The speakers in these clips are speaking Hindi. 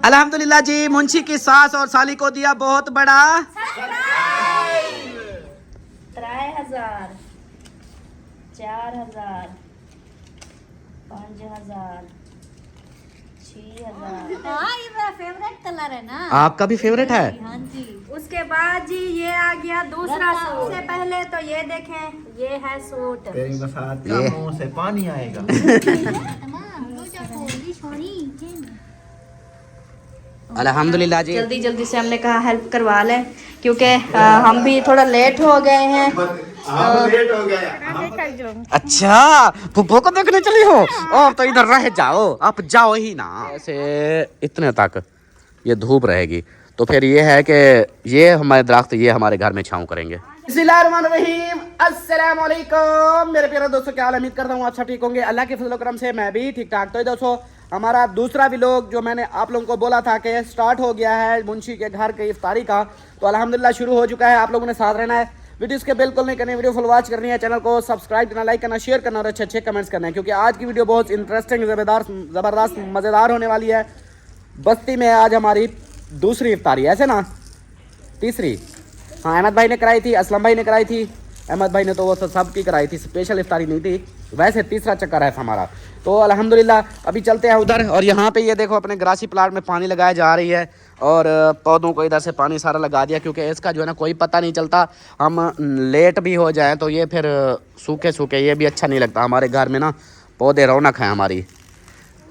अल्हम्दुलिल्लाह जी, मुंशी की सास और साली को दिया बहुत बड़ा 3000 4000 5000 6000। हाँ ये मेरा फेवरेट कलर है ना। आपका भी फेवरेट है? हाँ जी। उसके बाद जी ये आ गया दूसरा सूट। सबसे पहले तो ये देखें, ये है सूट। तेरी बसात का ये। मुंह से पानी आएगा। अल्हम्दुलिल्लाह जी। जल्दी जल्दी से हमने कहा हेल्प करवा लें, क्योंकि हम भी थोड़ा लेट हो गए हैं। हम लेट हो गए। अच्छा, फुफ्फो को देखने चली हो? और तो इधर रह जाओ, आप जाओ ही ना। ऐसे इतने तक ये धूप रहेगी, तो फिर ये है कि ये हमारे दरख्त ये हमारे घर में छाँव करेंगे। बिस्मिल्लाहिर्रहमानिर्रहीम, अस्सलाम वालेकुम मेरे प्यारे दोस्तों, क्या हाल? उम्मीद करता हूँ आप सब ठीक होंगे। अल्लाह के फजल करम से मैं भी ठीक ठाक। तो दोस्तों, हमारा दूसरा व्लॉग जो मैंने आप लोगों को बोला था कि स्टार्ट हो गया है मुंशी के घर की इफ्तारी का, तो अल्हम्दुलिल्लाह शुरू हो चुका है। आप लोगों ने साथ रहना है, वीडियोस के बिल्कुल नहीं करनी, वीडियो फुल वॉच करनी है, चैनल को सब्सक्राइब करना, लाइक करना, शेयर करना और अच्छे अच्छे कमेंट्स करना है, क्योंकि आज की वीडियो बहुत इंटरेस्टिंग, ज़बरदस्त मज़ेदार होने वाली है। बस्ती में आज हमारी दूसरी इफ्तारी, ऐसे ना तीसरी। हाँ, अहमद भाई ने कराई थी, असलम भाई ने कराई थी। अहमद भाई ने तो वो सब की कराई थी, स्पेशल इफ्तारी नहीं थी। वैसे तीसरा चक्कर है हमारा। तो अल्हम्दुलिल्लाह अभी चलते हैं उधर। और यहाँ पे ये देखो अपने ग्रासी प्लांट में पानी लगाया जा रही है, और पौधों को इधर से पानी सारा लगा दिया, क्योंकि इसका जो है ना कोई पता नहीं चलता। हम लेट भी हो जाएं तो ये फिर सूखे सूखे, ये भी अच्छा नहीं लगता। हमारे घर में ना पौधे रौनक हैं हमारी।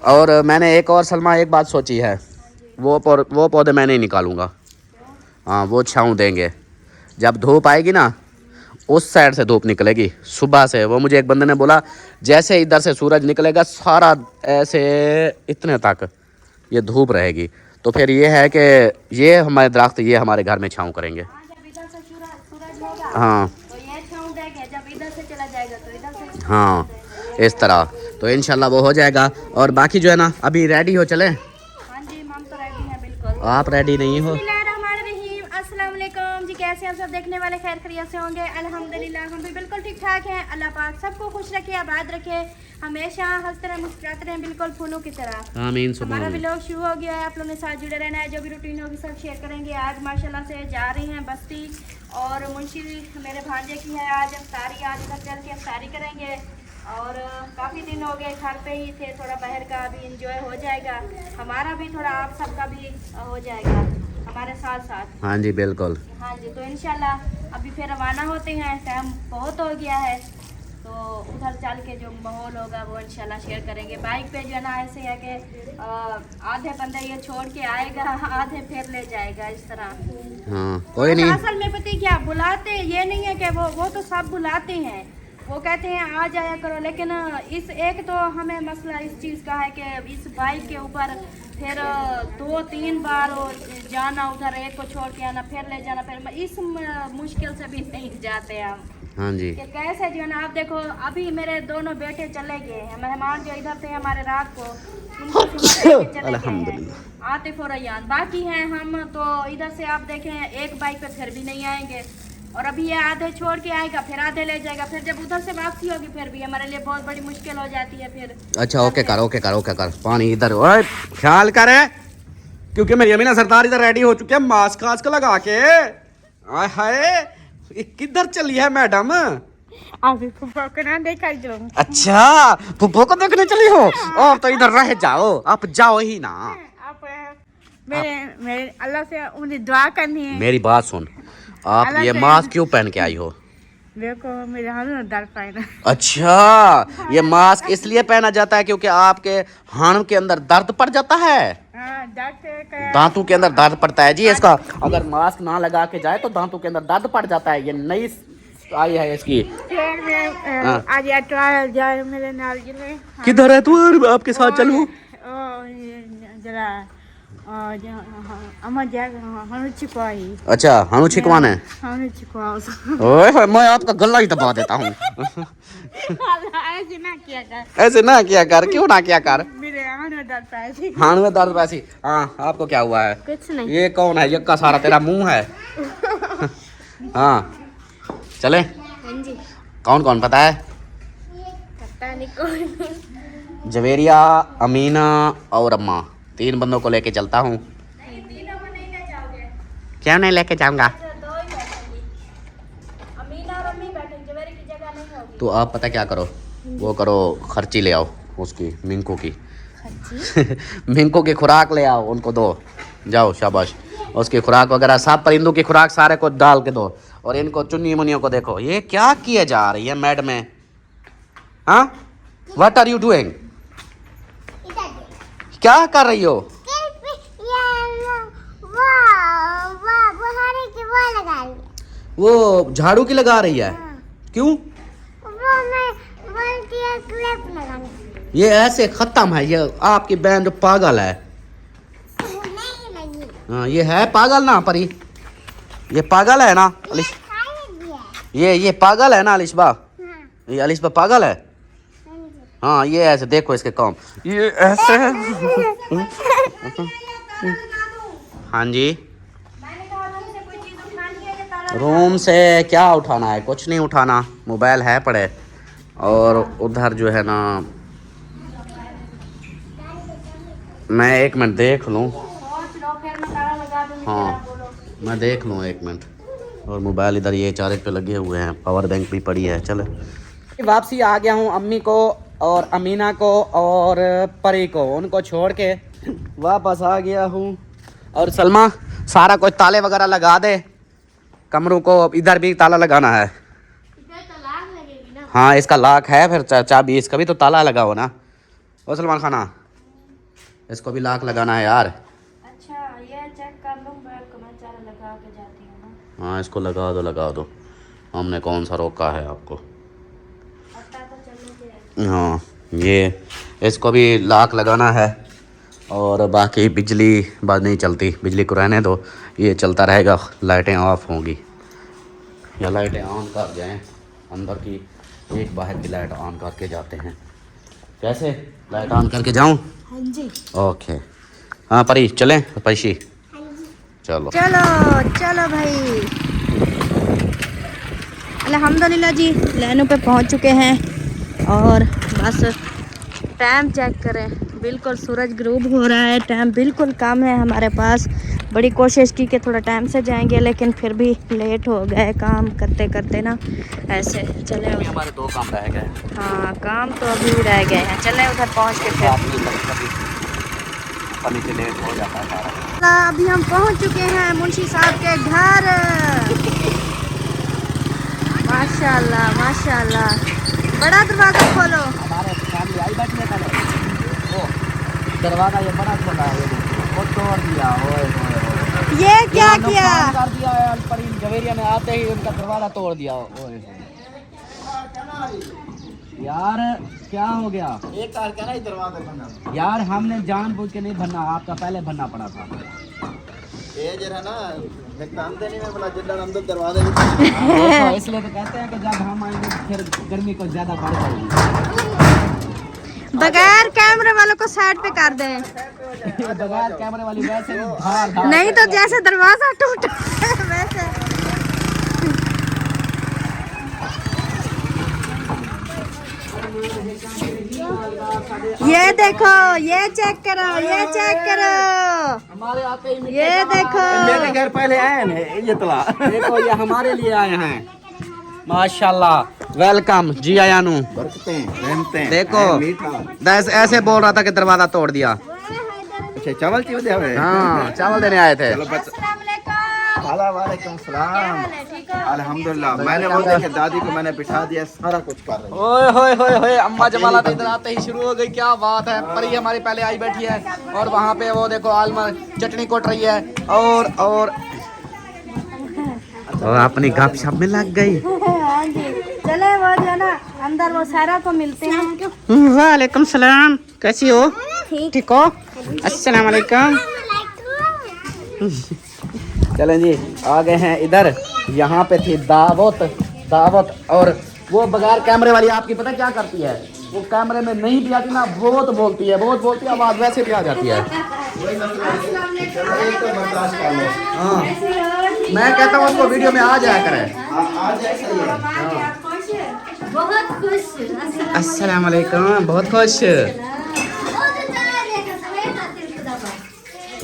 और मैंने एक और सलमा एक बात सोची है, वो पौधे मैं नहीं निकालूंगा। हाँ, वो छाँव देंगे। जब धूप आएगी ना, उस साइड से धूप निकलेगी सुबह से। वो मुझे एक बंदे ने बोला, जैसे इधर से सूरज निकलेगा सारा ऐसे इतने तक ये धूप रहेगी, तो फिर ये है कि ये हमारे दरख्त ये हमारे घर में छाँव करेंगे। जब इधर से सूरज होगा हाँ तो ये छाँव देंगे, जब इधर से चला जाएगा तो इधर से। हाँ, इस तरह तो इंशाल्लाह वो हो जाएगा। और बाकी जो है ना, अभी रेडी हो चले? हाँ जी, हम तो रेडी हैं बिल्कुल। आप रेडी नहीं हो? बिस्मिल्लाहिर्रहमानिर्रहीम, अस्सलाम वालेकुम जी। कैसे हैं सब देखने वाले? खैर खैरियत से होंगे? अल्हम्दुलिल्लाह हम भी बिल्कुल ठीक ठाक हैं। अल्लाह पाक सबको खुश रखे, आबाद रखे, हमेशा हंसते रहें, मुस्कुराते रहें, बिल्कुल फूलों की तरह। आमीन। हमारा व्लॉग शुरू हो गया है, आप लोगों ने साथ जुड़े रहना है। जो भी रूटीन होगी सब शेयर करेंगे। आज माशाल्लाह से जा रही हैं बस्ती, और मुंशी मेरे भांजे की है आज इफ्तारी। आज इधर चल के इफ्तारी करेंगे, और काफ़ी दिन हो गए घर पे ही थे, थोड़ा बाहर का भी इंजॉय हो जाएगा, हमारा भी थोड़ा आप सबका भी हो जाएगा हमारे साथ साथ। हाँ जी बिल्कुल। हाँ जी, तो इंशाल्लाह अभी फिर रवाना होते हैं, टाइम बहुत हो गया है, तो उधर चल के जो माहौल होगा वो इंशाल्लाह शेयर करेंगे। बाइक पे जो है ना ऐसे है कि आधे बंदे ये छोड़ के आएगा, आधे फिर ले जाएगा, इस तरह। हाँ, कोई नहीं। असल में पता है क्या, बुलाते ये नहीं है कि वो तो सब बुलाते हैं, वो कहते हैं आ जाया करो, लेकिन इस एक तो हमें मसला इस चीज़ का है कि इस बाइक के ऊपर फिर 2-3 बार जाना, उधर एक को छोड़ के आना, फिर ले जाना, फिर इस मुश्किल से भी नहीं जाते हम। हाँ जी। कि कैसे जो है ना, आप देखो अभी मेरे दोनों बेटे चले गए हैं, मेहमान जो इधर थे हमारे रात को, उनको चले गए हैं, अल्हम्दुलिल्लाह। आतिफ और रैयान बाकी हैं। हम तो इधर से आप देखें एक बाइक पे फिर भी नहीं आएंगे, और अभी ये आधे छोड़ के आएगा, फिर आधे ले जाएगा, फिर जब उधर से वापसी होगी फिर भी हमारे लिए बहुत बड़ी मुश्किल हो जाती है फिर। अच्छा, ओके कर पानी इधर। ओए ख्याल करे, क्योंकि मेरी अमीना सरदार इधर रेडी हो चुके हैं मास्क वास्क लगा के। आय हाय, ये किधर चली है मैडम? अभी फुफ्फो को ना देखा जो। अच्छा, फुफ्फो को देखने चली हो? और तो इधर रह जाओ, आप जाओ ही ना। आप मेरे अल्लाह से उन्हें दुआ करनी है। मेरी बात सुन, आप ये मास्क क्यों पहन के आई हो? देखो मेरे हाथ में दर्द पाएगा। अच्छा, ये मास्क इसलिए पहना जाता है क्योंकि आपके हाथ के अंदर दर्द पड़ जाता है, दांतों के अंदर दर्द पड़ता है जी इसका। अगर मास्क ना लगा के जाए तो दांतों के अंदर दर्द पड़ जाता है। ये नई आई है इसकी। आज एतवार जाए मेरे नाल जिले। किधर है तू? आपके साथ चलूं? जरा अमर जाएगा हनु छिपवाई। अच्छा, हनु छिकवाना है? हनु छिपवाओ। ओए मैं आपका गला ही दबा देता हूँ। ऐसे ना किया कर। ऐसे ना किया कर। क्यों ना किया कर? मेरे हाथ में दर्द पैसी। हाथ में दर्द पैसी। हाँ, आपको क्या हुआ है? कुछ नहीं। ये कौन है? यक्का सारा तेरा मुंह है। हाँ, चले? हाँ जी। कौन कौन पता है? पता नहीं कौन। जवेरिया, अमीना और अम्मा, 3 बंदों को लेके चलता हूँ। नहीं, तीनों को नहीं ले जाओगे। क्यों नहीं लेके जाऊंगा? दो ही बैठेंगी, अमीना और अम्मी बैठेंगे, जवेरी की जगह नहीं होगी। तो आप पता क्या करो, वो करो खर्ची ले आओ उसकी, मिंको की। मिंको की खुराक ले आओ, उनको दो, जाओ शाबाश। उसकी खुराक वगैरह सब परिंदों की खुराक सारे को डाल के दो। और इनको चुन्नी मुनियों को देखो, ये क्या किए जा रही है मैड में? हाँ, व्हाट आर यू डूइंग? क्या कर रही हो? वो झाड़ू की लगा रही है। क्यों? ये ऐसे खत्म है, ये आपकी बहन जो पागल है। हाँ, ये है पागल ना परी, ये पागल है ना अलिश, ये पागल है ना अलिशबा, ये अलिशबा पागल है। हाँ, ये ऐसे देखो इसके काम, ये ऐसे है। हाँ जी, रूम से क्या उठाना है? कुछ नहीं उठाना, मोबाइल है पड़े। और उधर जो है ना, मैं 1 मिनट देख लूँ। हाँ, मैं देख लूँ 1 मिनट। और मोबाइल इधर ये चार्ज पे लगे हुए हैं, पावर बैंक भी पड़ी है। चले, वापसी आ गया हूँ। अम्मी को और अमीना को और परी को, उनको छोड़ के वापस आ गया हूँ। और सलमा, सारा कुछ ताले वगैरह लगा दे कमरों को। इधर भी ताला लगाना है। हाँ, इसका लॉक है, फिर चाबी, इसका भी तो ताला लगाओ ना। ओ सलमान खाना, इसको भी लॉक लगाना है यार। अच्छा, ये चेक कर लूं, मैं चारा लगा के जाती हूँ ना। हाँ, इसको लगा दो, हमने कौन सा रोका है आपको। पता तो चलने। हाँ, ये इसको भी लॉक लगाना है। और बाकी बिजली बाद नहीं चलती, बिजली को रहने दो, ये चलता रहेगा। लाइटें ऑफ होंगी या लाइटें ऑन कर जाएं, अंदर की एक बाहर की लाइट ऑन करके जाते हैं। कैसे लाइट ऑन करके जाऊं? हाँ जी, ओके। हाँ परी, चलें पैशी? चलो चलो भाई। अल्हम्दुलिल्लाह जी, लैनों पे पहुंच चुके हैं। और बस टाइम चेक करें, बिल्कुल सूरज ग्रूब हो रहा है, टाइम बिल्कुल कम है हमारे पास। बड़ी कोशिश की कि थोड़ा टाइम से जाएंगे, लेकिन फिर भी लेट हो गए काम करते करते ना। ऐसे चले, हमारे 2 काम रह गए। हाँ, काम तो अभी रह गए हैं। चले उधर पहुंच के फिर। नीचे लेट हो जाता है सारा। अभी हम पहुंच चुके हैं मुंशी साहब के घर। माशाल्लाह माशाल्लाह, बड़ा दरवाजा खोलो। हमारे फैमिली आई बैठी है पहले, वो दरवाजा ये बड़ा खोला है, वो तोड़ दिया। ओए ये क्या किया? कर दिया है परी, जवेरिया में आते ही उनका दरवाजा तोड़ दिया। ओए यार, क्या हो गया? एक कार क्या नहीं दरवाजा बना यार, हमने जानबूझ के नहीं भरना, आपका पहले भरना पड़ा था। ये जरा ना, मैं काम देने में बोला जितना अंदर दरवाजा देखो, इसलिए तो कहते हैं कि जब हम आएंगे फिर गर्मी को ज्यादा बढ़ जाएगी। बगैर कैमरे वालों को साइड पे कर दे। बगैर कैमरे वाली वैसे नहीं तो जैसे दरवाजा टूटा वैसे। ये देखो, ये चेक करो, ये चेक करो, हमारे आते ही ये देखो। मेरे घर पहले आए ना, ये तला देखो, ये हमारे लिए आए हैं। माशाल्लाह, वेलकम जी आयानू। बरकतें रहमतें। देखो, मीठा ऐसे बोल रहा था कि दरवाजा तोड़ दिया। अच्छा, चावल चाहिए दे हमें। हाँ, चावल देने आए थे। चलो बच्चा, वालेकुम सलाम। ठीक है, अल्हम्दुलिल्लाह, मैंने वो देखे दादी को मैंने बिठा दिया, सारा कुछ कर रही है। ओए होए होए होए, अम्मा जमाला तो इधर आते ही शुरू हो गई। क्या बात है, परी हमारी पहले आई बैठी है। और वहाँ पे वो देखो आलमा चटनी कोट रही है। और अपनी गपशप में लग गई। हाँ जी, चले वो जो ना अंदर वो सारा को मिलते हैं। वालेकुम सलाम, कैसी हो? ठीक हो? अस्सलाम वालेकुम। चलें जी, आ गए हैं इधर। यहाँ पे थी दावत। और वो बगैर कैमरे वाली आपकी पता क्या करती है? वो कैमरे में नहीं भी आती ना, बहुत बोलती है, आवाज़ वैसे भी आ जाती है। हाँ, मैं कहता हूँ उसको वीडियो में आ जाया करे। बहुत खुश। अस्सलाम वालेकुम, बहुत खुश।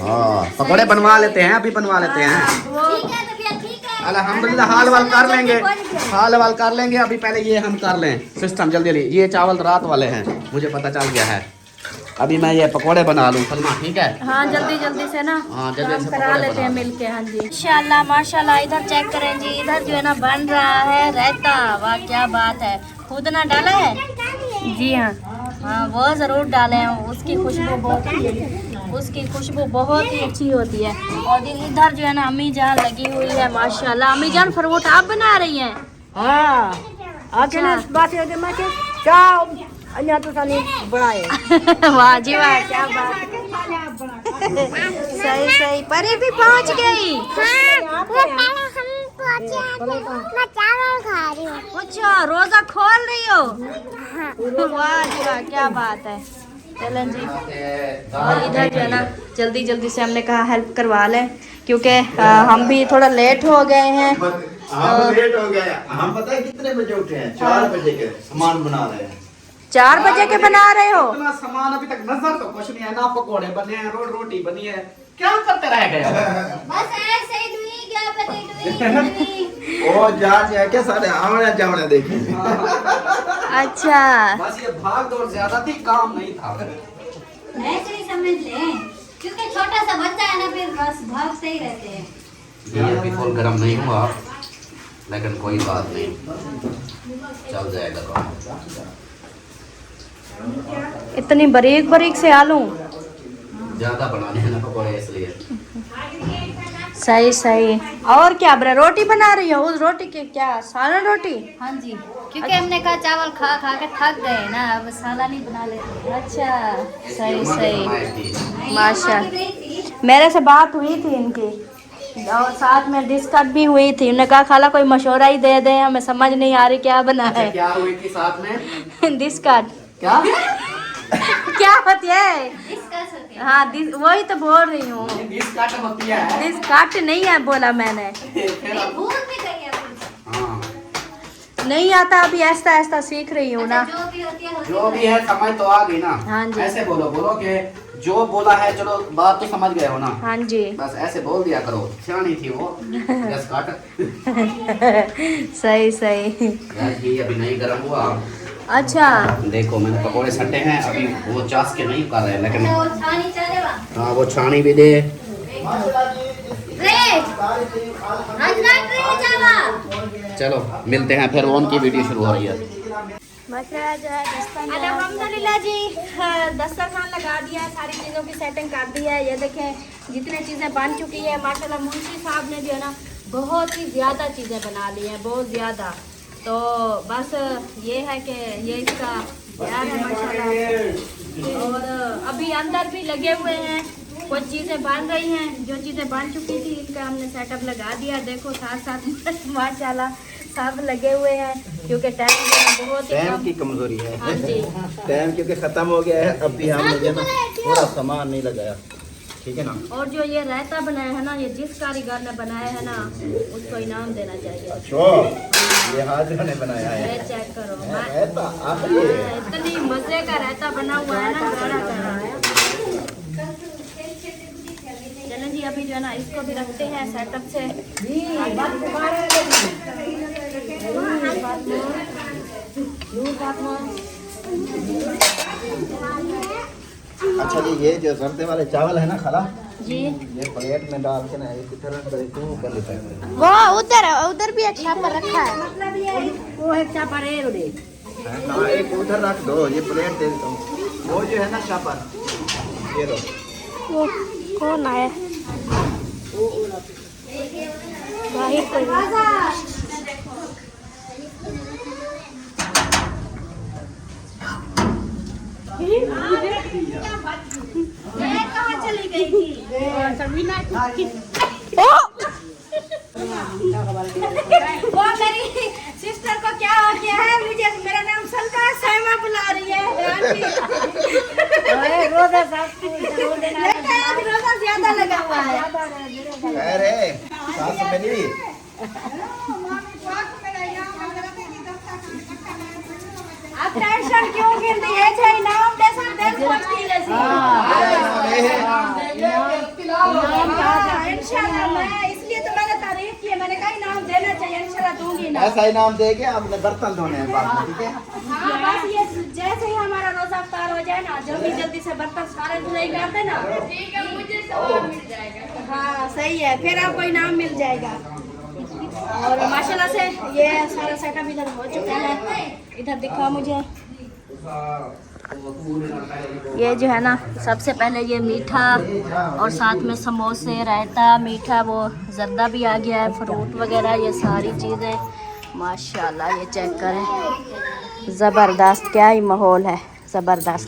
हाँ पकौड़े बनवा लेते हैं, अभी बनवा लेते हैं। अल्हम्दुलिल्लाह हाल वाल कर लेंगे, हाल वाल कर लेंगे। अभी पहले ये हम कर लें सिस्टम जल्दी जल्दी। ये चावल रात वाले हैं, मुझे पता चल गया है। अभी मैं ये पकौड़े बना लूँ सलमा, ठीक है? हाँ जल्दी जल्दी से ना हाँ जल्दी काम से करा पकौड़े लेते हैं बना लो। मिलके। हाँ जी इंशाल्लाह माशाल्लाह। इधर चेक करें जी, इधर जो है ना बन रहा है रायता। वाह क्या बात है। खुद ना डाला है? जी हाँ हाँ वो ज़रूर डाले हैं, उसकी खुशबू बहुत ही अच्छी होती है। और इधर जो है ना अम्मी जान लगी हुई है माशाल्लाह। अम्मी जान फ्रूट आप बना रही हैं? हाँ आके ना बात है मैं के क्या अन्य तो सानी बड़ा है। वाह जी वाह क्या बात है। सही सही परी भी पहुंच गई। मैं चावल खा रही हूँ। अच्छा रोजा खोल रही हो? वाह जी वाह क्या बात है। चलें जी। और इधर जो है ना जल्दी जल्दी से हमने कहा हेल्प करवा लें, क्योंकि हम भी थोड़ा लेट हो गए हैं। हम लेट हो गए। हम पता है कितने बजे उठे हैं? 4 बजे के सामान बना रहे हैं। 4 बजे के बना रहे हो? इतना सामान अभी तक नजर तो कुछ नहीं है ना। पकौड़े बने हैं, रोटी बनी है, क्या करते रह गए? बस ऐसे ही दुई क्या पता दुई। ओ जान है क्या सारे आवड़े जावड़े देखे। अच्छा बस ये भाग दौड़ ज्यादा थी, काम नहीं था। ऐसे ही समझ ले, क्योंकि छोटा सा बच्चा है ना, फिर बस भागते ही रहते हैं। ये अभी फुल गर्म नहीं हुआ, लेकिन कोई बात नहीं, चल जाएगा काम। इतनी बारीक बारीक से आलू ज्यादा बनाने हैं ना पकौड़े, इसलिए। सही सही। और क्या बरा रोटी बना रही हो? उस रोटी के क्या सालन रोटी? हाँ जी, क्योंकि हमने कहा चावल खा खा के थक गए ना, अब साला नहीं बना लेते। अच्छा सही सही सही। माशा। मेरे से बात हुई थी इनकी और साथ में डिस्कस भी हुई थी। उन्होंने कहा खाला कोई मशवरा ही दे दे, हमें समझ नहीं आ रही क्या बना है। क्या हुई थी साथ में? डिस्कस क्या क्या होती है? डिस्कस होती है। हाँ वही तो बोल रही हूँ। डिस्कट होती है। डिस्कट नहीं है बोला मैंने। नहीं, भूल भी गई है कुछ। हाँ नहीं आता, अभी ऐसा ऐसा सीख रही हूँ ना। जो भी होती है जो भी है समझ तो आ गई ना। हाँ जी। ऐसे बोलो कि जो बोला है, चलो बात तो समझ गए हो ना। हाँ जी बस ऐसे बोल दिया करो, सियानी थी वो। डिस्कट। सही सही। यार ये अभी नहीं गर्म हुआ। अच्छा देखो मैंने पकोड़े सटे हैं, अभी वो चास के नहीं कर रहे, लेकिन वो छानी चलेगा। हाँ वो छानी भी दे। रे राजनाथ रे जावा। चलो मिलते हैं फिर, उनकी वीडियो शुरू हो रही है। मसला जो है अल्हम्दुलिल्लाह जी, दस्तरखान लगा दिया है, सारी चीज़ों की सेटिंग कर दी है। ये देखें जितने चीज़ें बन चुकी है माशाल्लाह। मुंशी साहब ने जो है ना बहुत ही ज़्यादा चीज़ें बना ली हैं, बहुत ज़्यादा। तो बस ये है कि ये इसका प्यार है माशाल्लाह। और अभी अंदर भी लगे हुए हैं, कुछ चीज़ें बन रही हैं। जो चीज़ें बन चुकी थी इनका हमने सेटअप लगा दिया। देखो साथ साथ माशाल्लाह सब लगे हुए हैं, क्योंकि टाइम बहुत ही टाइम कम। की कमजोरी है। हाँ जी टाइम क्योंकि खत्म हो गया है, अभी हम मुझे ना पूरा सामान नहीं लगाया, ठीक है ना। और जो ये रायता बनाया है ना, ये जिस कारीगर ने बनाया है ना उसको इनाम देना चाहिए। अच्छा ये हाजिर ने बनाया है। ये चेक करो ऐसा आप ये इतनी मजे का रायता बना हुआ है ना, बड़ा बड़ा है। चलें जी अभी जो है ना इसको भी रखते हैं सेटअप से। अच्छा जी, ये जो सरदे वाले चावल है ना खाला, जी ये प्लेट में डाल के ना एक तरह से ऊपर लिखा है। वो उधर भी एक छापर रखा है। वो एक चापा रे रे। हाँ एक उधर रख दो, ये प्लेट दे देता हूँ। वो जो है ना चापर, ये लो। वो कौन आया? वाहिद कोई कहाँ चली गई थी? वो मेरी सिस्टर को क्या हो गया है, मुझे मेरा नाम सलमा सैमा बुला रही है। रोजा साहब लगता है आज रोजा ज्यादा लगा हुआ है। अरे सास मेरी अब टेंशन क्यों गिर रही है? नाम देसन देश पहुंच गई इंशाल्लाह, मैं इसलिए तो मैंने तारीफ की है, मैंने कहा इनाम देना चाहिए, इंशाल्लाह दूंगी ना। ऐसा इनाम देके आपने बर्तन धोने हैं बाद में, ठीक है? हाँ, बस ये जैसे ही हमारा रोजा अफ्तार हो जाए ना, जल्दी से बर्तन सारे धुलाई कर देना, ठीक है, मुझे सवाब मिल जाएगा। हाँ सही है, फिर आपको इनाम मिल जाएगा। और माशाल्लाह से ये सारा सेटअप इधर हो चुका है, इधर दिखा मुझे। ये जो है ना, सबसे पहले ये मीठा और साथ में समोसे, रायता, मीठा, वो जर्दा भी आ गया है, फ्रूट वगैरह, ये सारी चीज़ें माशाल्लाह। ये चेक करें, ज़बरदस्त, क्या ही माहौल है, ज़बरदस्त।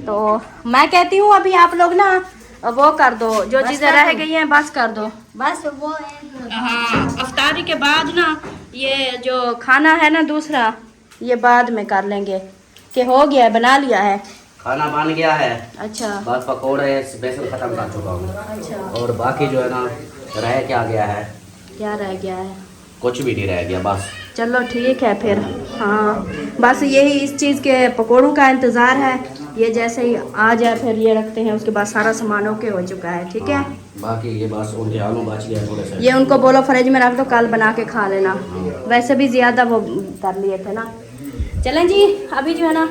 तो मैं कहती हूँ अभी आप लोग ना वो कर दो, जो चीज़ें रह गई हैं बस कर दो। बस वो हाँ, अफ्तारी के बाद ना ये जो खाना है ना दूसरा, ये बाद में कर लेंगे, कि हो गया है, बना लिया है। खाना बन गया है, अच्छा बस पकौड़े स्पेशल खत्म कर चुका हूँ। अच्छा, और बाकी जो है ना रह क्या गया है, क्या रह गया है? कुछ भी नहीं रह गया बस। चलो ठीक है फिर। हाँ, बस यही इस चीज़ के पकौड़ों का इंतज़ार है, ये जैसे ही आ जाए फिर ये रखते हैं, उसके बाद सारा सामान ओके हो चुका है, ठीक है। बाकी ये बस उनके आलू बच गया थोड़े से, ये उनको बोलो फ्रिज में रख दो, कल बना के खा लेना, वैसे भी ज़्यादा वो कर लिए थे ना। चलें जी, अभी जो है ना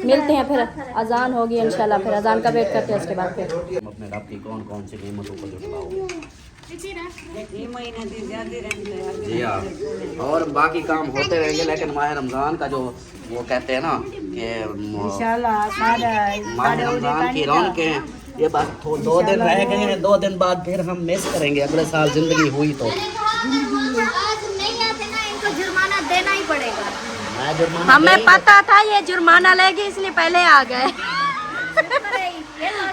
मिलते हैं, फिर अजान होगी इंशाल्लाह, फिर अजान का वेट करते हैं, उसके बाद फिर हम अपने रब की कौन कौन सी नेमतों को जुटाओ। जी हाँ, और बाकी काम होते रहेंगे, लेकिन माह रमज़ान का जो वो कहते हैं ना कि माह रमज़ान की रौनकें, ये बात 2 दिन रह गए हैं, 2 दिन बाद फिर हम मिस करेंगे, अगले साल जिंदगी हुई तो। आज नहीं आते ना, इनको जुर्माना देना ही पड़ेगा। हमें पता था ये जुर्माना लेगी, इसलिए पहले आ गए।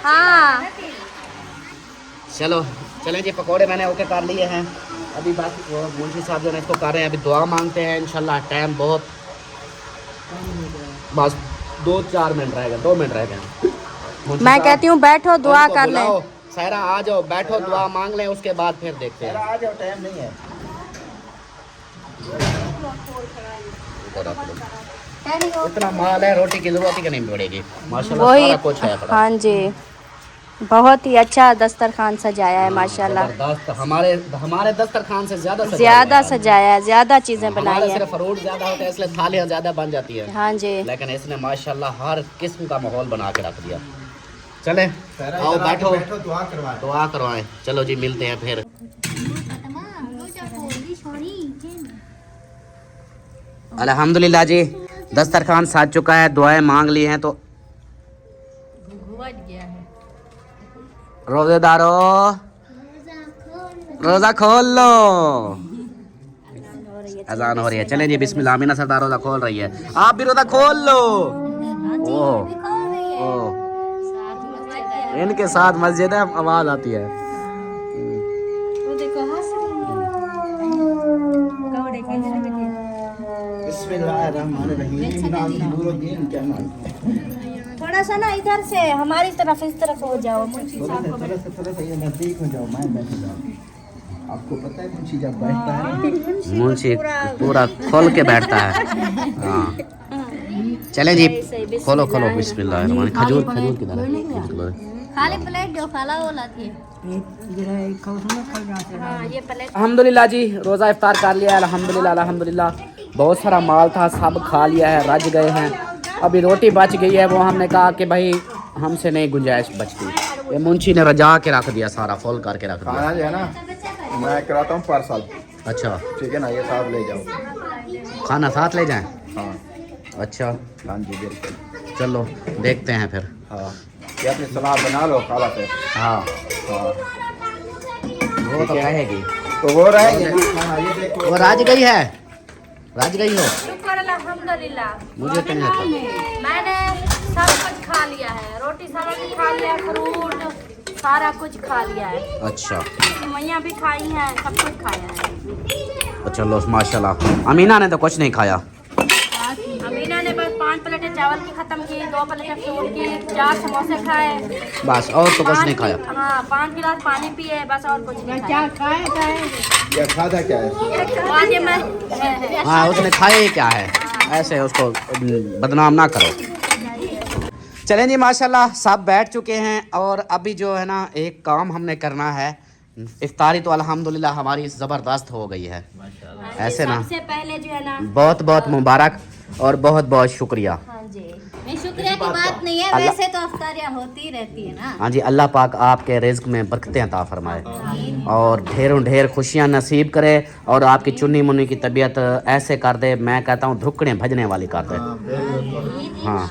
हाँ चलो चलें जी, पकोड़े मैंने ओके कर लिए हैं, अभी बाकी वो मुंशी साहब जो है इसको कर रहे हैं, अभी दुआ मांगते हैं इंशाल्लाह। टाइम बहुत, बस 2-4 मिनट रह गए, 2 मिनट रह गए। मैं कहती हूँ बैठो, दुआ उनको कर ले। बुलाओ, सायरा आ जाओ, बैठो, दुआ मांग लें, उसके बाद फिर देखते हैं। आ जाओ, टाइम नहीं है। इतना माल है, रोटी की जरूरत ही नहीं पड़ेगी माशाल्लाह, वही, सारा कुछ है पड़ा। हाँ जी, बहुत ही अच्छा दस्तरखान सजाया है माशाल्लाह, जबरदस्त। हमारे दस्तरखान से ज्यादा ज्यादा सजाया है, ज्यादा चीजें बनाई हमारे है। सिर्फ फ्रूट ज्यादा होते हैं, इसलिए थालियां ज्यादा बन जाती है, हाँ जी, लेकिन इसने माशाल्लाह हर किस्म का माहौल बना के रख दिया। चले सारा आओ इधर आके बैठो, दुआ करवा। दुआ करवाएं। चलो जी, मिलते हैं फिर। अल्हम्दुलिल्लाह जी, दस्तरखान साज चुका है, दुआएं मांग ली हैं, तो रोजेदारों रोजा खोल लो, अजान हो रही है। चलें जी, बिस्मिल्लाह। आमीना सरदार रोजा खोल रही है, आप भी रोजा खोल लो। ओ इनके साथ मस्जिद है, आवाज आती है। थोड़ा सा ना इधर से हमारी तरफ, इस तरफ हो जाओ। थोड़ा सा ये नजदीक में जाओ, मैं बैठ जाऊँ। आपको पता है मुंशी जब बैठता है, मुंशी पूरा खोल के बैठता है। हाँ चलें जी, खोलो खोलो, बिस्मिल्लाह। खजूर खजूर किधर है? खाली प्लेट जो खाला वो लाती है। अल्हम्दुलिल्लाह जी, रोज़ा इफ्तार कर लिया है, अल्हम्दुलिल्लाह अल्हम्दुलिल्लाह। बहुत सारा माल था, सब खा लिया है, रज गए हैं। अभी रोटी बच गई है, वो हमने कहा कि भाई हमसे नहीं गुंजाइश बचती, ये मुंशी ने रजा के रख दिया, सारा फुल करके रख दिया। खाना जो है ना मैं कराता हूँ पार्सल, अच्छा ठीक है ना, ये साथ ले जाओ। खाना साथ ले जाएं? हाँ अच्छा हाँ जी बिल्कुल। चलो देखते हैं फिर। हाँ ये अपनी सलाद बना लो खाला पे। हाँ हाँ वो तो कहेगी, तो वो रहेंगे खाना, ये देखो वो राज गई है, राज गई हो। शुक्र अल्हम्दुलिल्लाह, मुझे तो नहीं लगता। मैंने सब कुछ खा लिया है, रोटी सब्जी खा लिया, फ्रूट सारा कुछ खा लिया है, अच्छा मैया भी खाई हैं, सब कुछ खाया है। तो चलो माशाल्लाह। अमीना ने तो कुछ नहीं खाया, अमीना ने बस 5 प्लेटें चावल की खत्म की, 2 प्लेटें फ्रूट की, 4 समोसे खाए, बस और तो कुछ नहीं खाया। हाँ 5 गिलास पानी पिए, बस और कुछ नहीं खाया। क्या खादा क्या है? वो आज ये मैं हाँ उसने खाया ही क्या है, ऐसे उसको बदनाम ना करो। चलें जी, माशाल्लाह सब बैठ चुके हैं और अभी जो है ना एक काम हमने करना है। इफ्तारी तो अल्हम्दुलिल्लाह हमारी ज़बरदस्त हो गई है, ऐसे ना। सबसे पहले जो है ना, बहुत बहुत मुबारक और बहुत बहुत शुक्रिया। हाँ जी, नहीं, शुक्रिया की बात नहीं है, वैसे तो अफ्तारियाँ होती रहती है ना। हाँ जी, अल्लाह पाक आपके रिज़्क में बरकतें अता फरमाए और ढेरों ढेर खुशियाँ नसीब करे और आपकी चुन्नी मुन्नी की तबीयत ऐसे कर दे, मैं कहता हूँ धुकड़े भजने वाली कर दे। हाँ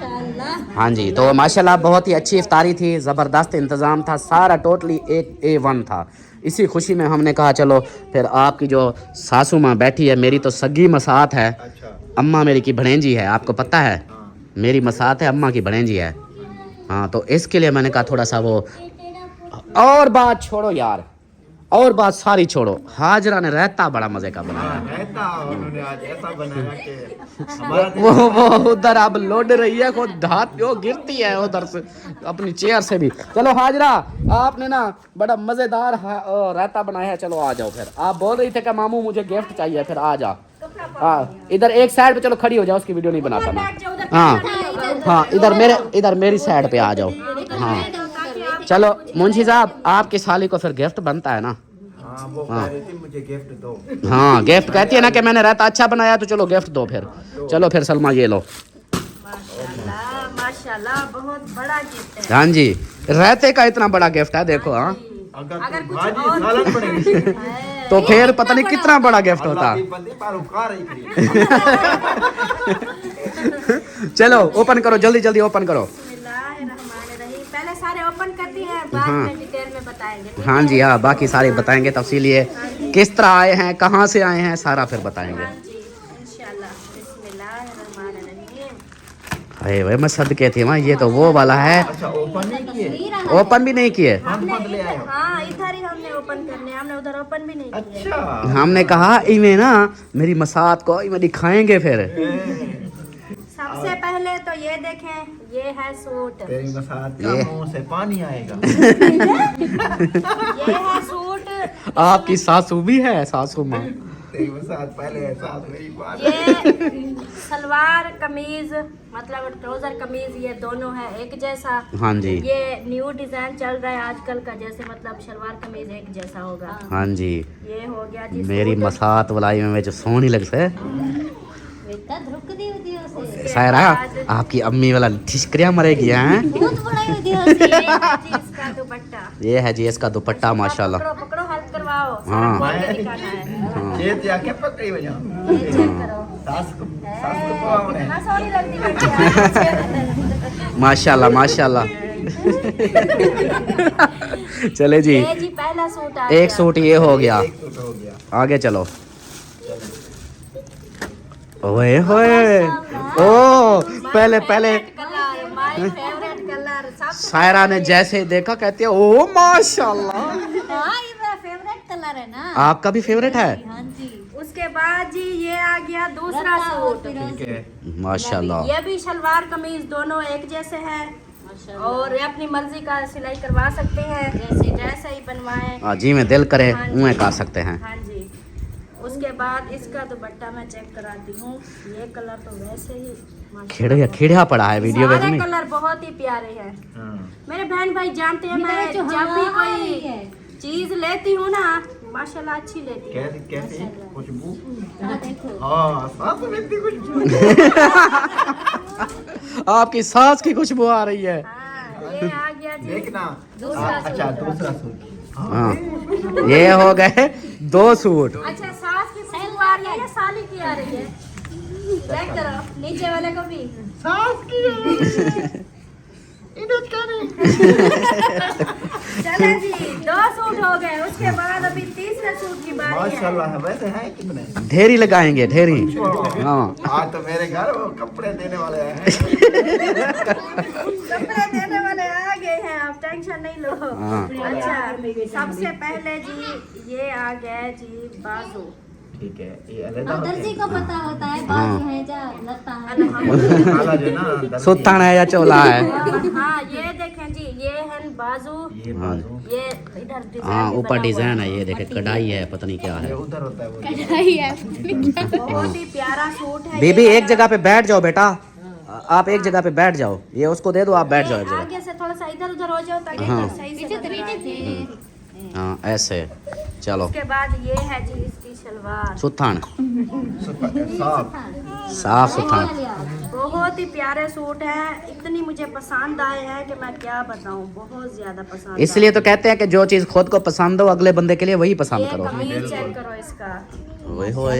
हाँ जी, तो माशाल्लाह बहुत ही अच्छी इफ्तारी थी, ज़बरदस्त इंतज़ाम था, सारा टोटली एक A1 था। इसी खुशी में हमने कहा चलो फिर आपकी जो सासू माँ बैठी है, मेरी तो सगी मसात है, अम्मा मेरी की भणेजी है, आपको पता है मेरी मसात है, अम्मा की भणेजी है। हाँ, तो इसके लिए मैंने कहा थोड़ा सा वो, और बात छोड़ो यार, और बात सारी छोड़ो, हाजरा ने रायता बड़ा मजे का बनाया। रहता उन्होंने आज ऐसा बनाया कि वो उधर अब लौट रही है, खुद हाथ पे वो गिरती है उधर से अपनी चेयर से भी। चलो हाजरा, आपने ना बड़ा मजेदार रायता बनाया है, चलो आ जाओ। फिर आप बोल रही थे कि मामू मुझे गिफ्ट चाहिए, फिर आ जा। हाँ, इधर एक साइड पे चलो खड़ी हो जाओ, उसकी वीडियो नहीं बनाता मैं। हाँ हाँ, इधर मेरी साइड पे आ जाओ। हाँ चलो मुंशी साहब, आपकी साली को फिर गिफ्ट बनता है ना। हाँ, वो कह रही थी मुझे गिफ्ट दो। हाँ, गिफ्ट कहती है ना कि मैंने रायता अच्छा बनाया, तो चलो गिफ्ट दो फिर। चलो फिर सलमा ये लो। माशाल्लाह माशाल्लाह, बहुत बड़ा गिफ्ट है। हाँ जी, रायते का इतना बड़ा गिफ्ट है, देखो। हाँ, अगर कुछ और सालन पड़ेगी तो फिर पता नहीं कितना बड़ा गिफ्ट होता। चलो ओपन करो, जल्दी जल्दी ओपन करो। बिस्मिल्लाहिर्रहमानिर्रहीम। पहले सारे ओपन करती हैं, बाद में डिटेल में बताएंगे। हाँ जी, हाँ, बाकी सारे बताएंगे तफसीली है, किस तरह आए हैं, कहाँ से आए हैं, सारा फिर बताएंगे। हाँ जी, इंशाल्लाह। बिस्मिल्लाहिर्रहमानिर्रहीम। अरे भाई मैं सदके थी वहाँ, ये तो वो वाला है। अच्छा, ओपन नहीं किए? ओपन भी नहीं किए। बदले आए। हाँ, इधर ही हमने ओपन करने, हमने उधर ओपन भी नहीं किए। अच्छा, हमने कहा इन्हें ना मेरी मसात को इन्हें दिखाएंगे फिर। सबसे पहले तो ये देखें, ये है सूट। तेरी मसात का मुंह से पानी आएगा। ये है सूट। आपकी सासू भी है, सासू माँ। तेरी मसात पहले एहसास मेरी बात। ये सलवार कमीज, मतलब ट्राउजर कमीज, ये दोनों है एक जैसा। हाँ जी, ये न्यू डिजाइन चल रहा है आजकल का, जैसे मतलब सलवार कमीज एक जैसा होगा। हाँ जी, ये हो गया जी मेरी सूट। मसात वालाई में जो सोहनी लग से। बेटा धुक दी हुई उसे, सायरा, आपकी अम्मी वाला ठिशकरिया मरेगी हैं। बहुत बड़ा हुई थी ये उसे। है जी इसका दुपट्टा। ये है जी इसका दुपट्टा, माशाल्लाह। पकड़ो पकड़ो, हेल्प करवाओ। हाँ। सारा खोल के दिखाना है। ये क्या क्या पकड़ी वजह ये चेक करो। सास को पावने। कितना सोहनी लगती है। माशाल्लाह माशाल्लाह। चले जी, ये जी पहला सूट आ एक गया। सूट ये हो गया, एक सूट हो गया। आगे चलो। ओए होए, ओ पहले कलर, माय फेवरेट कलर। सब सायरा ने जैसे देखा कहती है ओ माशाल्लाह। हाँ, ये मेरा फेवरेट कलर है ना। आपका भी फेवरेट है? हाँ जी। उसके बाद जी ये आ गया दूसरा सूट। ठीक है। माशाल्लाह। ये भी सलवार कमीज दोनों एक जैसे हैं और ये अपनी मर्जी का सिलाई करवा सकते हैं, जैसे ही बनवाएं। हाँ जी, में दिल करे उन्हें कर सकते हैं। हाँ जी। उसके बाद इसका दुपट्टा मैं चेक कराती हूँ। ये कलर तो वैसे ही माशाल्लाह खिड़िया पड़ा है वीडियो में सारे नहीं। कलर बहुत ही प्यारे हैं। हाँ। मेरे बहन भाई जानते हैं, मैं जो जब भी हवा आ रही कोई है। चीज लेती हूँ ना, माशाल्लाह अच्छी लेती हूँ। कैसी कैसी खुशबू? हाँ, देखो। हाँ, सास में इतनी खुशबू। आपकी सास की खुशबू आ रही है। हाँ, ये आ गया जी देखना। दूसरा अच्छा, सूट। दूसरा सूट। हाँ, ये हो गए 2 सूट। अच्छा, सास की खुशबू आ रही है या साली की आ रही है? चेक करो नीचे वाले को भी। सास की। चले जी, 2 सूट हो गए। उसके बाद अभी तीसरे सूट की बारी है। माशाल्लाह, वैसे हैं कितने? ढेरी लगाएंगे, ढेरी। हाँ, आज तो मेरे घर वो कपड़े देने वाले हैं। कपड़े देने वाले आ गए हैं, आप टेंशन नहीं लो। हाँ। अच्छा, सबसे पहले जी ये आ गए जी बाजू। ठीक है, ये अलग अब दर्जी को पता होता है बाजू है या लता है। काला जो ना सुत्थन है या चोला है। हाँ, ये देखें जी, ये है बाजू। ये बाजू, ये इधर डिजाइन हाँ, भी ऊपर बना हुआ डिजाइन है, ये देखे कढ़ाई है, पता नहीं क्या ये है। उधर होता है वो। है। बहुत ही प्यारा सूट है। बीबी ये एक जगह पे बैठ जाओ बेटा। आप एक जगह पे बैठ जाओ, ये उसको दे दो, आप बैठ जाओ एक जगह। आगे से थोड़ा सा इधर उधर हो जाओ ताकि हाँ। सही से बन जाए। हाँ ऐसे, चलो। उसके बाद ये है जी इसकी शलवार, सुथान, साफ साफ सुथान। बहुत ही प्यारे सूट हैं, इतनी मुझे पसंद आए हैं कि मैं क्या बताऊं, बहुत ज्यादा पसंद। इसलिए तो कहते हैं कि जो चीज खुद को पसंद हो अगले बंदे के लिए वही पसंद ये करो। कमीज चेक करो इसका, ओए होए,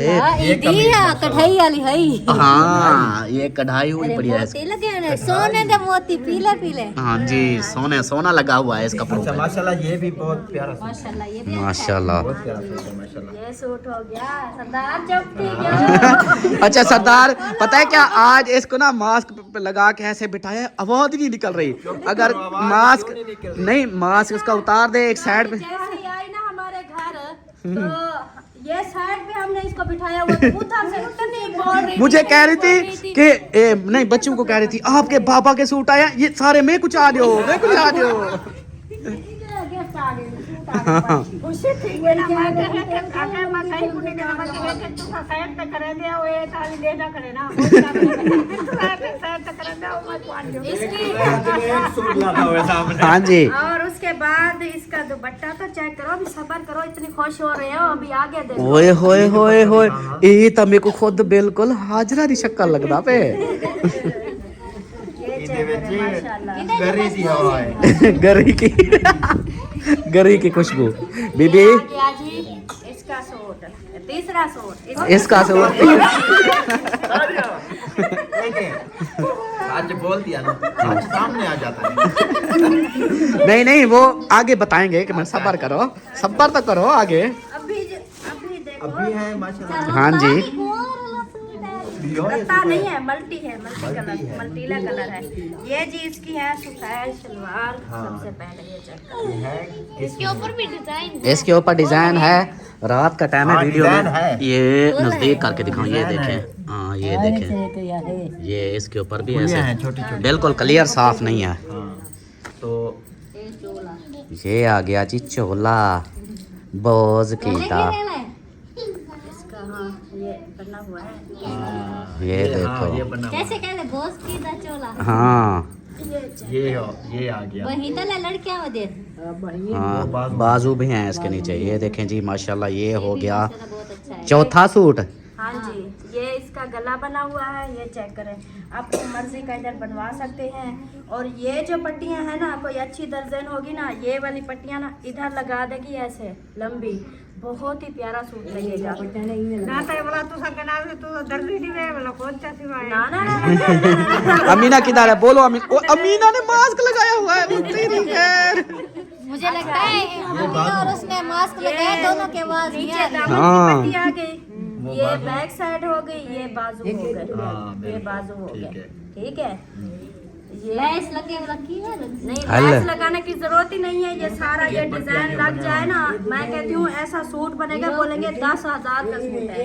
कढ़ाई वाली है। हाँ ये कढ़ाई हुई पड़ी है मोती लगे हैं, सोने दे मोती पीले पीले। हाँ जी, सोने सोना लगा हुआ है इस कपड़ों अच्छा पे। माशाल्लाह, ये भी बहुत प्यारा सूट है। माशाल्लाह ये भी माशाल्लाह। बहुत प्यारा सूट है माशाल्लाह। ये सूट हो गया सरदार चौकी गया। अच्छा सरदार, पता है क्या, आज इसको ना मास्क पे लगा के ऐसे बिठाया है, आवाज ही नहीं निकल रही। अगर मास्क नहीं, मास्क उसका उतार दे एक साइड पे। जैसे ही आई ना हमारे घर तो ये साइड पे हमने इसको बिठाया हुआ था, उधर से इतनी बोल रही थी, मुझे कह रही बोल रही थी कि नहीं, बच्चों को कह रही थी आपके पापा के सूट आया, ये सारे मैं कुछ आ रहे हो, मैं कुछ आ रहे हो। गेस्ट आ गए, सूट आ गए। खुशी थी ये ना मैं आके मैं कहीं कुछ नहीं मैं कि तू साइड पे करे दे ओए ताली दे जा करे ना साइड पे करे दे मैं पान इसकी। एक सूट लाना हुआ सामने। हाँ जी, और उसके बाद इसका दुपट्टा तो चेक करो, अभी सब्र करो, इतनी खुश हो रहे हो, अभी आगे देखो। ओए होए होए होए, ये तो मेरे को खुद बिल्कुल हाजरा दी शक्ल लगदा पे। ये चेक करें माशाल्लाह, गरी दी हवा है। गरी की गरी की खुशबू। बीबी ये आ गया जी इसका सूट, तीसरा सूट इसका सूट। देखिए, आज बोल दिया ना, आज सामने आ जाता है। नहीं नहीं, वो आगे बताएंगे कि मैं सब्र करो, सब्र तो करो आगे। अभी देखो, अभी है माशाल्लाह। हाँ जी, रत्ता नहीं है, मल्टी है, मल्टी कलर, मल्टीला कलर है। ये जी इसकी है सफेद शलवार। सबसे पहले ये चेक करो, इसके ऊपर भी डिजाइन इसके ऊपर डिजाइन है। रात का टाइम है, हाँ, वीडियो डिजाइन में है। ये नजदीक करके दिखाऊं, ये देखें, हाँ ये देखें, है। ये इसके ऊपर भी फुलियां ऐसे हैं छोटी छोटी। बिल्कुल क्लियर साफ नहीं है। हाँ, तो ये आ गया जी चोला बोझ की था। इसका हाँ ये बना हुआ है। ये हाँ, देखो, ये बना हुआ कैसे कहते बोस की दा चोला हाँ ये आ गया। वही तो लड़कियां हो दे हाँ, बाजू भी हैं इसके नीचे। ये देखें जी माशाल्लाह, ये हो गया बहुत अच्छा है। चौथा सूट। हाँ जी, ये इसका गला बना हुआ है, ये चेक करें, आप मर्जी का इधर बनवा सकते हैं। और ये जो पट्टियां हैं ना, कोई अच्छी दर्जन होगी ना, ये वाली पट्टियां ना इधर लगा देगी ऐसे लंबी, बहुत ही प्यारा सूट लगेगा। ना ना ना अमीना किधर है, बोलो अमीना। ओ, अमीना ने मास्क लगाया हुआ है, वो तेरी खैर। मुझे लगता है अमीना और उसने मास्क लगाया दोनों के आवाज नीचे दामन हाँ। की पट्टी आ गई, ये बैक साइड हो गई, ये बाजू हो हाँ, गए, ये बाजू हो ठीक गए, है। ठीक है। ये लैस लगे रखी है नहीं, हल। लैस लगाने की जरूरत ही नहीं है, ये सारा ये डिजाइन लग जाए ना, मैं कहती हूँ ऐसा सूट बनेगा, बोलेंगे 10,000 का सूट है।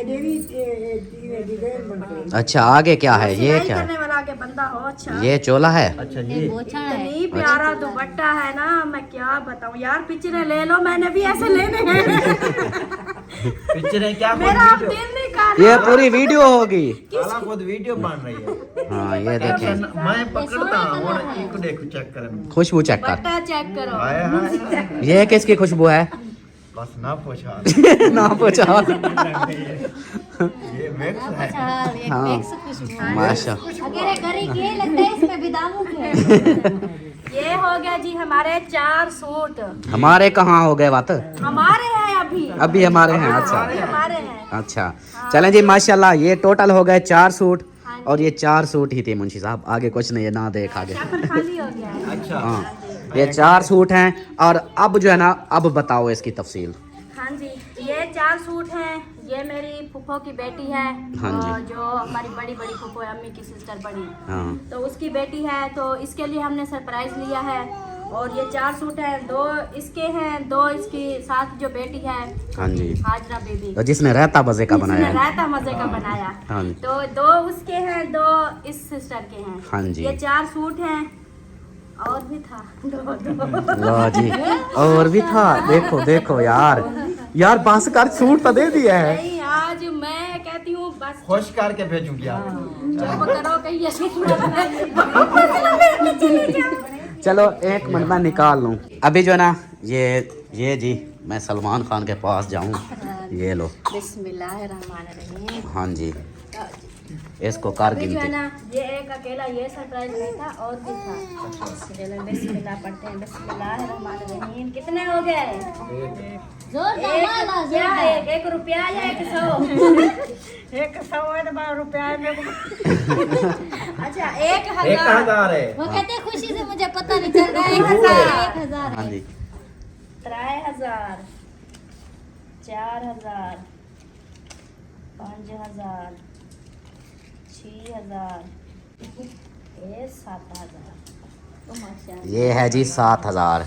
अच्छा आगे क्या है, ये सिलाई क्या करने है, वाला के बंदा हो। अच्छा, ये चोला है। अच्छा ये बोछा है इतनी प्यारा दुपट्टा है ना, मैं क्या बताऊँ यार, पिक्चरें ले लो, मैंने भी ऐसे लेने हैं। पिक्चरें क्या मेरा अब दिल नहीं कर ये रहा। पूरी वीडियो होगी। साला खुद वीडियो बन रही है। हाँ ये देखें, मैं पकड़ता हूँ और इनको देखो, चेक करें। खुशबू चेक कर। दुपट्टा चेक करो, हाय हाय, ये किसकी खुशबू है? बस ना पूछा। ना पूछा। ये मैक्स है। अच्छा एक हाँ। मिक्स खुशबू माशा, अगर ये करी के लगता है इसमें बिदामू के ये हो गया जी हमारे 4 सूट। हमारे कहाँ हो गए बात? हमारे हैं अभी अभी हमारे हैं। अच्छा अभी हमारे हैं। अच्छा, चलें जी माशाल्लाह, ये टोटल हो गए 4 सूट, और ये 4 सूट ही थे मुंशी साहब, आगे कुछ नहीं है, ना देख आगे। शाफर खाली हो गया है। अच्छा हाँ, ये 4 सूट हैं। और अब जो है ना, अब बताओ इसकी तफसील। हाँ जी, ये 4 सूट हैं। ये मेरी फूफो की बेटी है, हाँ जी। और जो हमारी बड़ी बड़ी फूफो है, अम्मी की सिस्टर बड़ी, हाँ तो उसकी बेटी है, तो इसके लिए हमने सरप्राइज लिया है। और ये 4 सूट हैं, 2 इसके हैं, 2 इसकी साथ जो बेटी है हाँ जी, हाजरा बेबी, तो जिसने रहता बजे का बनाया जिसने है। रायता मजे का बनाया, हाँ जी, तो 2 उसके हैं, 2 इस सिस्टर के हैं। हाँ जी। ये 4 सूट हैं, और भी था 2 लो जी, और भी था। देखो देखो यार, यार बस कर, सूट तो दे दिया है। नहीं, आज मैं कहती हूँ बस खुश करके भेजूंगी आप। चलो 1 मिनट में निकाल लूँ। अभी जो है ना ये जी मैं सलमान खान के पास जाऊँ। ये लो बिस्मिल्लाहिर्रहमानिर्रहीम। हाँ जी, इसको कर अभी जो है गिनती। ना ये एक अकेला ये सरप्राइज नहीं था और भी था। चलो बिस्मिल्लाह पढ़ते हैं। बिस्मिल्लाहिर्रहमानिर्रहीम। कितने हो गए? जोरदार क्या एक रुपया या 100? 100 रुपया मेरे को। अच्छा 1000 है। वो कहते हैं खुशी से मुझे पता नहीं चल रहा है 1000 हाँ है। जी 3000 4000 5000 6000 ये 7000। ये है जी 7000।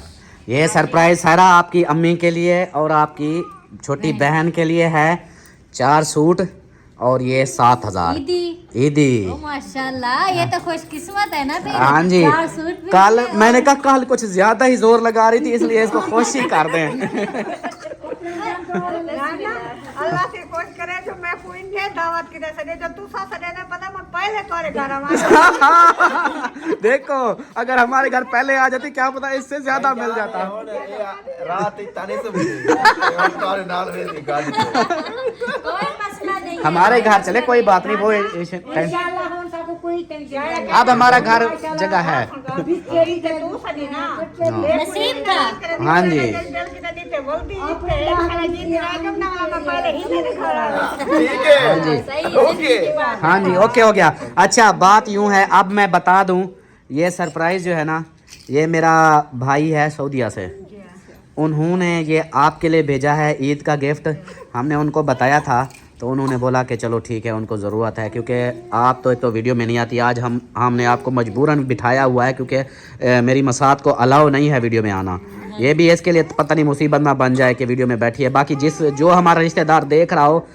ये सरप्राइज सारा आपकी अम्मी के लिए और आपकी छोटी बहन के लिए है। 4 सूट और ये 7000 ईदी। ओ माशाल्लाह, ये तो खुशकिस्मत है ना फिर। हाँ जी, 4 सूट भी कल मिले मैंने कहा कल कुछ ज्यादा ही जोर लगा रही थी इसलिए इसको खुश ही कर दें। अल्लाह से खुश करे जो मैं कोई नहीं दावत की सके जो तू सा सके ना पता मैं पहले तोरे घर आवा। देखो अगर हमारे घर पहले आ जाती क्या पता इससे ज्यादा मिल जाता। रात ताने से नाल में गाड़ी कोई मसला नहीं। हमारे घर चले कोई बात नहीं, वो इंशाल्लाह हम सब कोई टेंशन अब हमारा घर जगह है। तेरी ते तू सदी ना नसीब था। हाँ जी ठीक है। ओके हाँ जी ओके हो गया। अच्छा बात यूं है, अब मैं बता दूं ये सरप्राइज जो है ना ये मेरा भाई है सऊदीया से, उन्होंने ये आपके लिए भेजा है ईद का गिफ्ट। हमने उनको बताया था तो उन्होंने बोला कि चलो ठीक है उनको ज़रूरत है, क्योंकि आप तो वीडियो में नहीं आती। आज हमने आपको मजबूरन बिठाया हुआ है क्योंकि मेरी मसाद को अलाउ नहीं है वीडियो में आना। ये भी इसके लिए पता नहीं मुसीबत ना बन जाए कि वीडियो में बैठी है। बाकी जो हमारा रिश्तेदार देख रहा हो,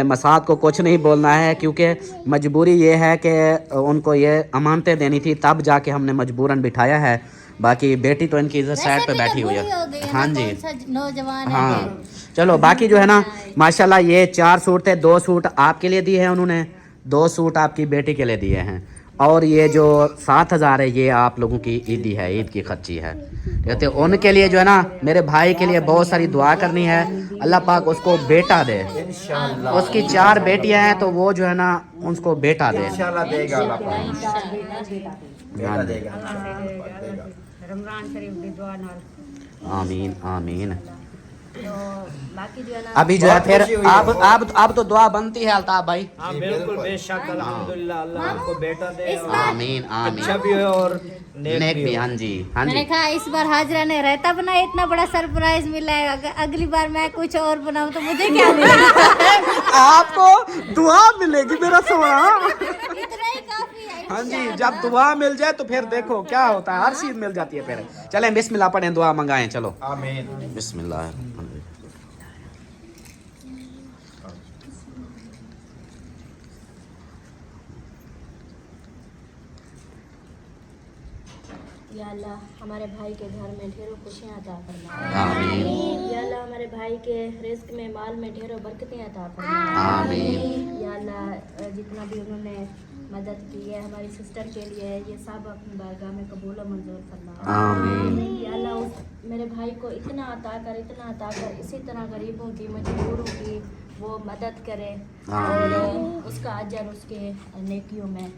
मसाद को कुछ नहीं बोलना है क्योंकि मजबूरी ये है कि उनको ये अमानतें देनी थी, तब जाके हमने मजबूरन बिठाया है। बाकी बेटी तो इनकी इधर साइड पे बैठी हुई है। हाँ जी नौजवान है। हाँ चलो बाकी जो है ना माशाल्लाह ये 4 सूट थे, 2 सूट आपके लिए दिए हैं उन्होंने, 2 सूट आपकी बेटी के लिए दिए हैं, और ये जो 7000 है ये आप लोगों की ईदी है, ईद की खर्ची है। कहते उनके लिए जो है ना मेरे भाई के लिए बहुत सारी दुआ करनी है, अल्लाह पाक उसको बेटा दे। इंशाल्लाह उसकी 4 बेटियां हैं तो वो जो है ना उसको बेटा दे। इंशाल्लाह देगा अल्लाह पाक। बेटा देगा देगा। रमजान शरीफ की दुआ नाल आमीन आमीन। तो बाकी जो है ना अभी जो है बहुत फिर खुशी हुई है। अब तो दुआ बनती है अल्ताफ भाई। हाँ बिल्कुल बेशक अल्हम्दुलिल्लाह अल्लाह आपको बेटा दे और आमीन आमीन। अच्छा भी हो और नेक भी। हो। हाँ जी हाँ मैंने जी। कहा इस बार हाजरा ने रहता बना इतना बड़ा सरप्राइज मिला है, अगली बार मैं कुछ और बनाऊं तो मुझे क्या मिलेगा? आपको दुआ मिलेगी मेरा सोना। इतना ही काफी है। हाँ जी जब दुआ मिल जाए तो फिर देखो क्या होता है, हर चीज मिल जाती है फिर। चले बिस्मिल्लाह पढ़ें, दुआ मंगाएं। चलो आमीन। बिस्मिल्लाह। या अल्लाह हमारे भाई के घर में ढेरों खुशियाँ अता फरमा। आमीन या अल्लाह हमारे भाई के रिस्क में माल में ढेरों बरकतें अता फरमा। आमीन। या अल्लाह जितना भी उन्होंने मदद की है हमारी सिस्टर के लिए, ये सब अपनी बारगाह में कबूल और मंजूर फरमा। आमीन। या अल्लाह मेरे भाई को इतना अता कर इसी तरह गरीबों की मजबूरों की वो मदद करे और उसका अजर उसके नेकियों में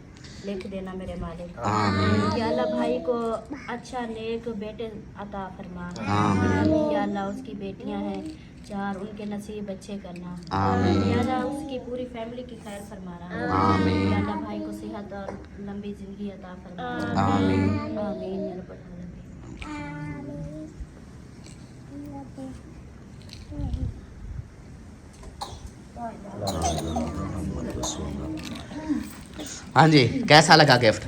लिख देना मेरे मालिक। आमीन। या अल्लाह भाई को अच्छा नेक बेटे अता फरमा। आमीन। या अल्लाह उसकी बेटियां हैं 4, उनके नसीब अच्छे करना। आमीन। या अल्लाह उसकी पूरी फैमिली की खैर फरमाना। आमीन। या अल्लाह भाई को सेहत और लंबी जिंदगी अता फरमा। आमीन। आमीन या रब्बल आलमीन। हाँ जी कैसा लगा गिफ्ट?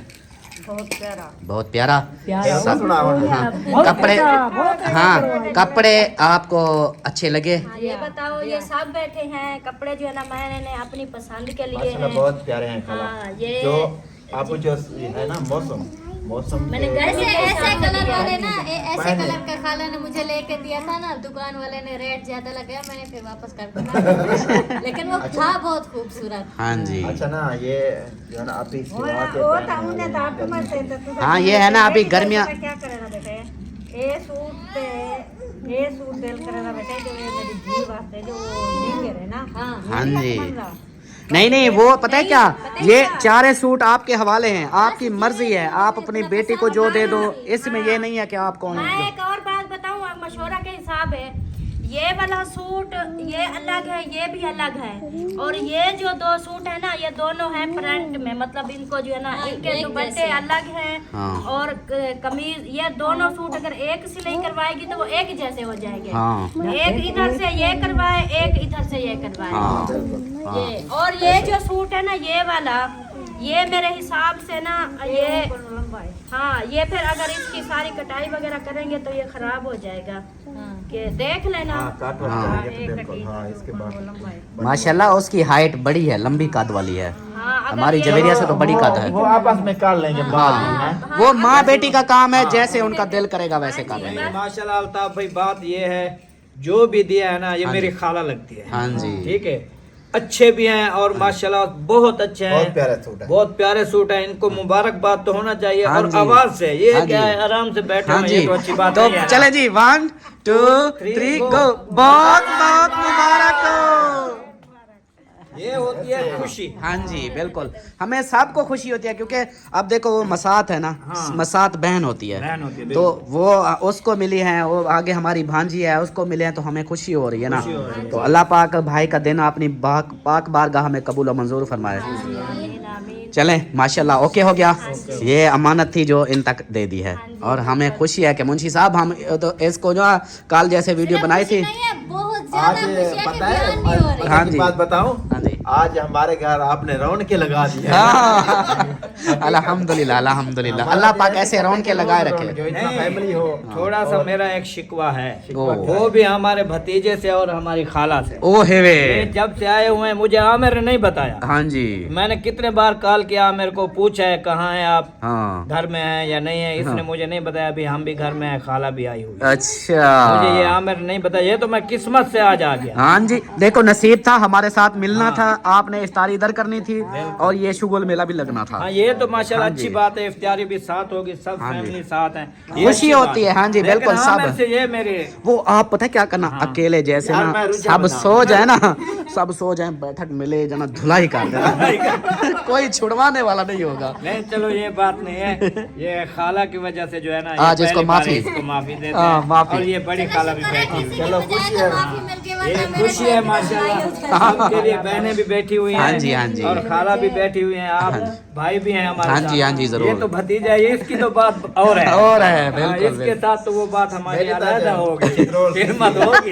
बहुत प्यारा। हाँ, कपड़े हाँ कपड़े आपको अच्छे लगे? ये बताओ ये सब बैठे हैं, कपड़े जो है ना मैंने अपनी पसंद के लिए माशाल्लाह हैं। बहुत प्यारे हैं खाला। हाँ, ये जो आपको जो है ना मौसम मौसम मैंने के- ऐसे ऐसे कलर वाले ना ऐसे कलर का खाला ने मुझे लेके दिया था ना, दुकान वाले ने रेट ज्यादा लगाया, मैंने फिर वापस कर दिया। लेकिन वो था बहुत खूबसूरत। हाँ जी। अच्छा ना, ये जो है ना अभी वो था उन्हें तो आप मत से तो हाँ, ये है ना अभी गर्मियाँ। क्या करेगा बेटे, ये सूट दिल करेगा बेटे, जो ये मेरी जी वास्ते जो लेंगे रे ना। हाँ जी। नहीं वो पता है क्या, ये चारे सूट आपके हवाले हैं, आपकी मर्जी है, आप अपनी बेटी को जो दे दो, इसमें ये नहीं है कि आप कौन मैं एक और बात बताऊं, मशवरा के हिसाब है, ये वाला सूट ये अलग है, ये भी अलग है, और ये जो दो सूट है ना, ये दोनों हैं फ्रंट में, मतलब इनको जो है ना इनके दुपट्टे अलग हैं। हाँ। और कमीज, ये दोनों सूट अगर एक सिलाई करवाएगी तो वो एक जैसे हो जाएंगे। हाँ। एक इधर से ये करवाए, एक इधर से ये करवाए। हाँ। ये और ये जो सूट है ना, ये वाला, ये मेरे हिसाब से ना ये, हाँ, ये फिर अगर इसकी सारी कटाई वगैरह करेंगे तो ये खराब हो जाएगा। कि देख लेना। हाँ, काट वाट हाँ। करेंगे तो बिल्कुल। हाँ, इसके बाद माशाल्लाह उसकी हाइट बड़ी है, लंबी कद वाली है। हाँ, अगर हमारी ये- जवेरिया से तो बड़ी कद है। वो आपस में काट लेंगे बाद में, हाँ, हैं? वो माँ बेटी का काम है, जैसे उनका दिल करेगा वैसे कर लेंगे। नहीं, माशाल्लाह अल्ताफ भाई, बात ये है, जो भी दिया है ना, ये हाँ मेरी जी। खाला लगती है। हाँ जी। ठीक है, अच्छे भी हैं और माशाल्लाह बहुत अच्छे हैं। बहुत प्यारा सूट है। बहुत प्यारे सूट है, इनको मुबारकबाद तो होना चाहिए। हाँ और जी। आवाज से ये हाँ क्या जी। है, आराम से बैठे हाँ हैं, जी, ये तो अच्छी बात तो नहीं है। चले जी, 1 2 3 गो। बहुत बहुत मुबारक हो। ये होती है खुशी। हाँ जी, बिल्कुल, हमें सबको खुशी होती है, क्योंकि अब देखो वो मसात है ना, हाँ। मसात बहन होती है, बहन होती है, तो वो उसको मिली है, वो आगे हमारी भांजी है उसको मिले हैं, तो हमें खुशी हो रही है ना। खुशी हो रही है। तो अल्लाह पाक भाई का दिन अपनी पाक बारगाह में कबूल और मंजूर फरमाए। चलें, माशाल्लाह ओके हो गया। ये अमानत थी जो इन तक दे दी है, और हमें खुशी है कि मुंशी साहब हम तो इसको जो कल जैसे वीडियो बनाई थी। नहीं है, बहुत आज ज्यादा खुशी है कि पता है, बयान नहीं हो रही। हाँ एक जी। बात बताऊं, हाँ जी। आज हमारे घर आपने रौनकें लगा दी है। अल्हम्दुलिल्लाह अल्हम्दुलिल्लाह, अल्लाह पाक ऐसे रौनकें लगाए रखे। जो इतना नहीं, फैमिली हो। थोड़ा सा मेरा एक शिकवा है, ओ। वो भी हमारे भतीजे से और हमारी खाला से। ओ हेवे। ये जब से आए हुए हैं, मुझे आमिर ने नहीं बताया। हाँ जी। मैंने कितने बार कॉल किया, आमिर को पूछा है कहाँ है आप, हाँ। घर में है या नहीं है, इसने हाँ। मुझे नहीं बताया। अभी हम भी घर में है, खाला भी आई हुई है। अच्छा, मुझे ये आमिर नहीं बताया, ये तो मैं किस्मत से आज आ गया। हाँ जी, देखो नसीब था, हमारे साथ मिलना था, आपने इफ्तारी इधर करनी थी, और ये शुगुल मेला भी लगना था। हाँ, ये तो माशाल्लाह हाँ जी। अच्छी बात है, इफ्तारी भी साथ होगी, सब हाँ जी। फैमिली साथ है, खुशी होती है। हाँ जी, बिल्कुल, सब। से ये मेरे वो आप पता क्या करना, अकेले जैसे यार, ना मैं रुझान सब बनाऊं। सो जाए ना, सब सो जाए, बैठक मिले जना धुलाई कर देना। कोई छुड़वाने वाला नहीं होगा। नहीं, चलो ये बात नहीं है, ये खाला की वजह से जो है ना, ये आज इसको पहली बार माफी। इसको माफी देते हाँ, हैं। माफी। और ये बड़ी खाला भी बैठी हुई है। चलो खुशी है, माफी मिल गई, ये वरना मेरे खुशी है घर में माशाल्लाह, सबके लिए बहनें भी बैठी हुई हैं। हाँ जी, हाँ जी। और खाला भी बैठी हुई हैं, आप हाँ जी। भाई भी हैं हमारे हाँ जी, साथ। हाँ जी, जरूर। ये तो भतीजा है, ये इसकी तो बात और है। और है, हाँ, बिल्कुल, इसके बिल्कुल। साथ तो वो बात हमारी मेरी तो अलग है। होगी, चित्रोल। फिर मत होगी।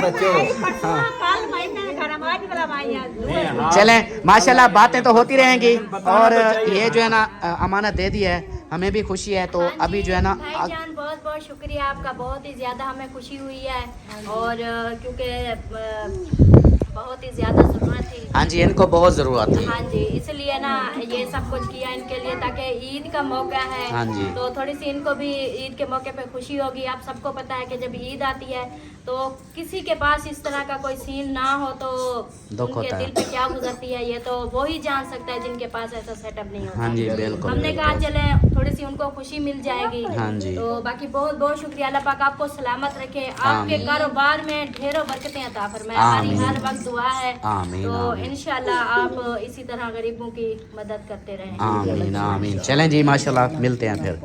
बच्चों, कल भाई मेरे घर में आज वाला भाई आज नहीं, हाँ। चलें, माशाल्लाह बातें तो होती रहेंगी, बताना और तो चाहिए। ये जो है ना अमानत दे दी है, हमें भी खुशी है। तो अभी जो है ना भाईजान बहुत बहुत शुक्रिया आपका, बहुत ही ज़्यादा हमें खुशी हुई है, और क्योंकि बहुत ही ज़्यादा ज़रूरत थी। हाँ जी, इनको बहुत ज़रूरत थी। हाँ जी, इसलिए ना ये सब कुछ किया इनके लिए, ताकि ईद का मौका है। हाँ जी। तो थोड़ी सी इनको भी ईद के मौके पे खुशी होगी। आप सबको पता है कि जब ईद आती है तो किसी के पास इस तरह का कोई सीन ना हो तो दुख उनके होता है। दिल पे क्या गुजरती है, ये तो वो ही जान सकता है जिनके पास ऐसा सेटअप नहीं होता। हाँ जी, बिल्कुल, हमने कहा बिल्कुल। चले थोड़ी सी उनको खुशी मिल जाएगी। हाँ जी। तो बाकी बहुत बहुत शुक्रिया, अल्लाह पाक आपको सलामत रखे, आपके आमीन। कारोबार में ढेरों बरकतें अता फरमाए। हमारी आमीन। हर वक्त दुआ है। आमीन, तो आमीन। इंशाल्लाह आप इसी तरह गरीबों की मदद करते रहें। आमीन आमीन। चलें जी, माशाल्लाह मिलते हैं फिर।